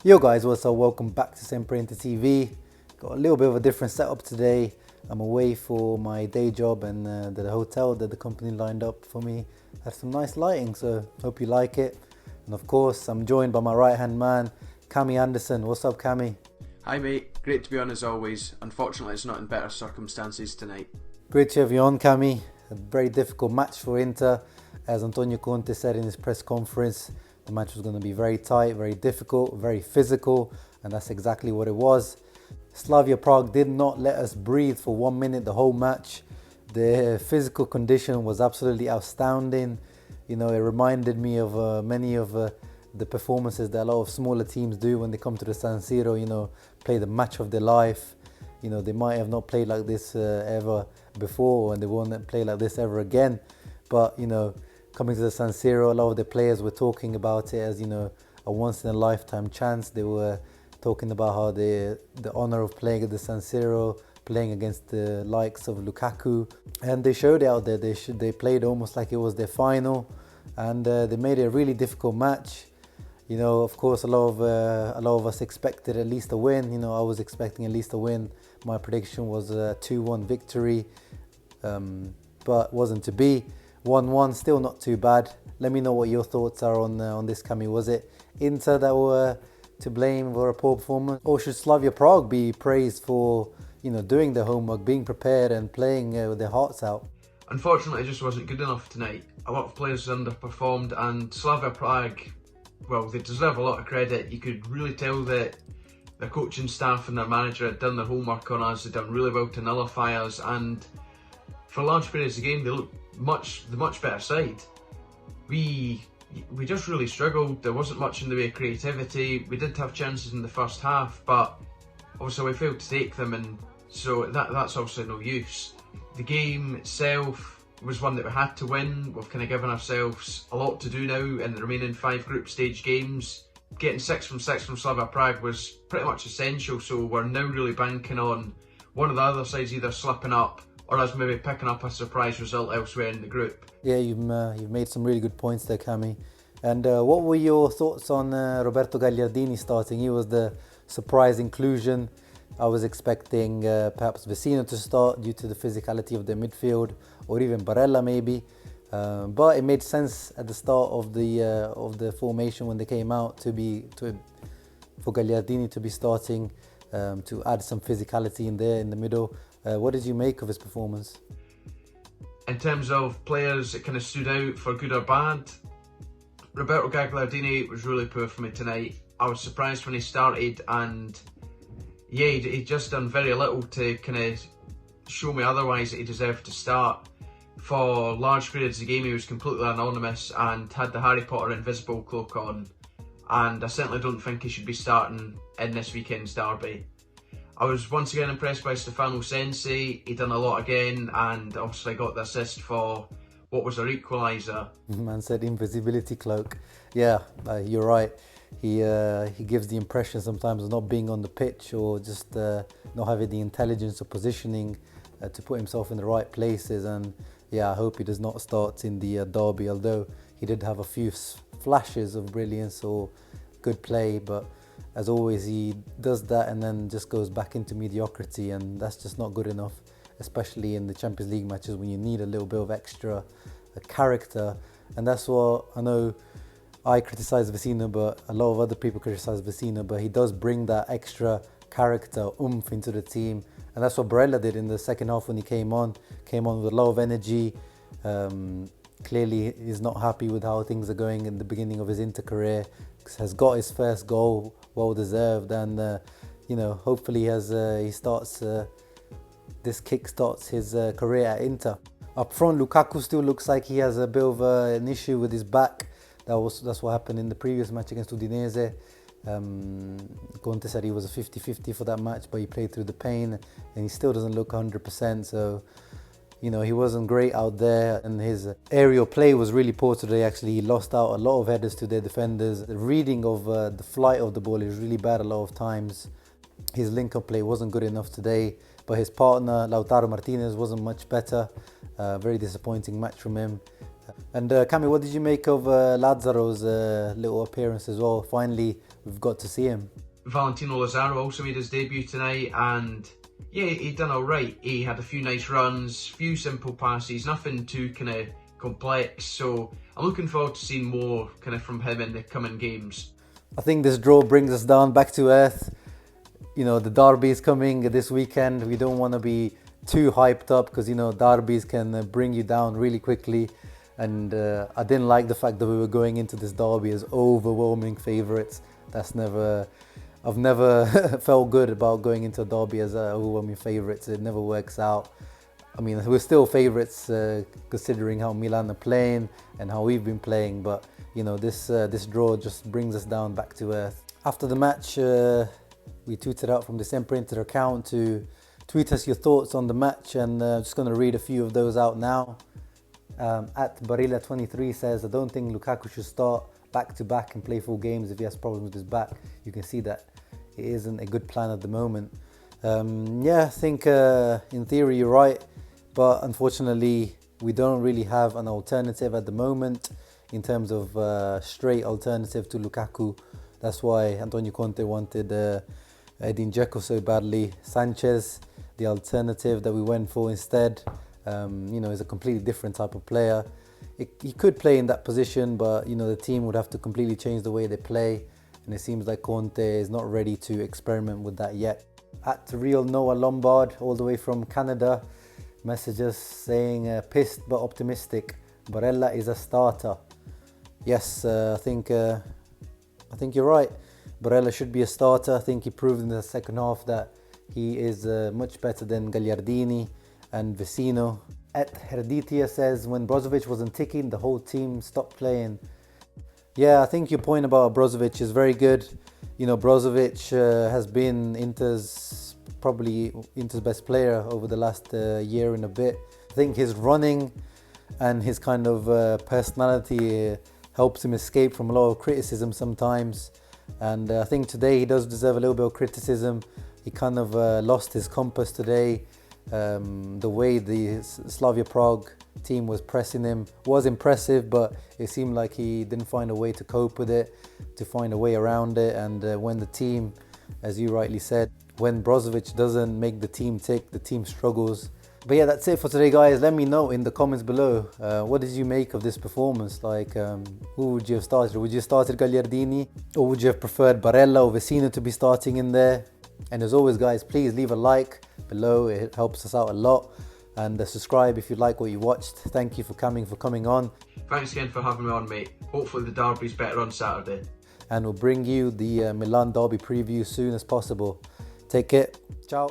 Yo guys, what's up? Welcome back to SempreInter TV. Got a little bit of a different setup today. I'm away for my day job and the hotel that the company lined up for me has some nice lighting, so hope you like it. And of course, I'm joined by my right-hand man, Cammy Anderson. What's up, Cammy? Hi mate, great to be on as always. Unfortunately, it's not in better circumstances tonight. Great to have you on, Cammy. A very difficult match for Inter. As Antonio Conte said in his press conference, the match was going to be very tight, very difficult, very physical, and that's exactly what it was. Slavia Praha did not let us breathe for 1 minute the whole match. The physical condition was absolutely outstanding. You know, it reminded me of many of the performances that a lot of smaller teams do when they come to the San Siro, you know, play the match of their life. You know, they might have not played like this ever before, and they won't play like this ever again. But, you know, coming to the San Siro, a lot of the players were talking about it as, you know, a once-in-a-lifetime chance. They were talking about how the honour of playing at the San Siro, playing against the likes of Lukaku, and they showed it out there. They played almost like it was their final, and they made it a really difficult match. You know, of course, a lot of us expected at least a win. You know, I was expecting at least a win. My prediction was a 2-1 victory, but wasn't to be. 1-1, still not too bad. Let me know what your thoughts are on this, Cammy. Was it Inter that were to blame for a poor performance, or should Slavia Praha be praised for, you know, doing their homework, being prepared, and playing with their hearts out? Unfortunately, it just wasn't good enough tonight. A lot of players underperformed, and Slavia Praha, well, they deserve a lot of credit. You could really tell that their coaching staff and their manager had done their homework on us. They'd done really well to nullify us, and for large periods of the game, they looked the much better side. We just really struggled. There wasn't much in the way of creativity. We did have chances in the first half, but obviously we failed to take them, and so that's obviously no use. The game itself was one that we had to win. We've kind of given ourselves a lot to do now in the remaining 5 group stage games. Getting 6 from Slavia Praha was pretty much essential, so we're now really banking on one of the other sides either slipping up or us maybe picking up a surprise result elsewhere in the group. Yeah, you've made some really good points there, Cammy. And what were your thoughts on Roberto Gagliardini starting? He was the surprise inclusion. I was expecting perhaps Vecino to start due to the physicality of the midfield, or even Barella maybe. But it made sense at the start of the formation when they came out for Gagliardini to be starting, to add some physicality in there in the middle. What did you make of his performance? In terms of players that kind of stood out for good or bad, Roberto Gagliardini was really poor for me tonight. I was surprised when he started, and yeah, he'd just done very little to kind of show me otherwise that he deserved to start. For large periods of the game, he was completely anonymous and had the Harry Potter invisible cloak on, and I certainly don't think he should be starting in this weekend's derby. I was once again impressed by Stefano Sensi. He done a lot again, and obviously got the assist for what was our equaliser. Man said invisibility cloak. Yeah, you're right. He gives the impression sometimes of not being on the pitch, or just not having the intelligence or positioning to put himself in the right places. And yeah, I hope he does not start in the derby, although he did have a few flashes of brilliance or good play, but as always, he does that and then just goes back into mediocrity, and that's just not good enough, especially in the Champions League matches when you need a little bit of extra character. And that's what I know. I criticise Vecino, but a lot of other people criticise Vecino, but he does bring that extra character, oomph into the team, and that's what Barella did in the second half when he came on with a lot of energy. Clearly, he's not happy with how things are going in the beginning of his Inter career. Has got his first goal, well deserved, and you know, hopefully this kick starts his career at Inter. Up front, Lukaku still looks like he has a bit of an issue with his back. That's what happened in the previous match against Udinese. Conte said he was a 50-50 for that match, but he played through the pain, and he still doesn't look 100%. So, you know, he wasn't great out there, and his aerial play was really poor today. Actually, he lost out a lot of headers to their defenders. The reading of the flight of the ball is really bad a lot of times. His link-up play wasn't good enough today, but his partner, Lautaro Martinez, wasn't much better. Very disappointing match from him. And Cammy, what did you make of Lazzaro's little appearance as well? Finally, we've got to see him. Valentino Lazaro also made his debut tonight, and yeah, he done alright. He had a few nice runs, few simple passes, nothing too kind of complex. So I'm looking forward to seeing more kind of from him in the coming games. I think this draw brings us down back to earth. You know, the derby is coming this weekend. We don't want to be too hyped up because, you know, derbies can bring you down really quickly. And I didn't like the fact that we were going into this derby as overwhelming favourites. I've never felt good about going into a derby as overwhelming favourites. It never works out. I mean, we're still favourites considering how Milan are playing and how we've been playing. But, you know, this draw just brings us down back to earth. After the match, we tweeted out from the SempreInter account to tweet us your thoughts on the match, and I'm just going to read a few of those out now. At Barilla23 says, I don't think Lukaku should start back-to-back and play full games if he has problems with his back. You can see that it isn't a good plan at the moment. Yeah, I think in theory you're right, but unfortunately we don't really have an alternative at the moment in terms of straight alternative to Lukaku. That's why Antonio Conte wanted Edin Dzeko so badly. Sanchez, the alternative that we went for instead, you know, is a completely different type of player. He could play in that position, but, you know, the team would have to completely change the way they play. And it seems like Conte is not ready to experiment with that yet. At Real Noah Lombard, all the way from Canada, messages saying, pissed but optimistic. Barella is a starter. Yes, I think you're right. Barella should be a starter. I think he proved in the second half that he is much better than Gagliardini and Vecino. At Herditia says, when Brozovic wasn't ticking, the whole team stopped playing. Yeah, I think your point about Brozovic is very good. You know, Brozovic has been probably Inter's best player over the last year and a bit. I think his running and his kind of personality helps him escape from a lot of criticism sometimes. And I think today he does deserve a little bit of criticism. He kind of lost his compass today. The way the Slavia Prague team was pressing him was impressive, but it seemed like he didn't find a way to cope with it, to find a way around it. And when the team, as you rightly said, when Brozovic doesn't make the team tick, the team struggles. But yeah, that's it for today, guys. Let me know in the comments below, what did you make of this performance? Like, who would you have started? Would you have started Gagliardini? Or would you have preferred Barella or Vecino to be starting in there? And as always, guys, please leave a like below. It helps us out a lot. And subscribe if you like what you watched. Thank you for coming on. Thanks again for having me on, mate. Hopefully the derby's better on Saturday. And we'll bring you the Milan derby preview as soon as possible. Take care. Ciao.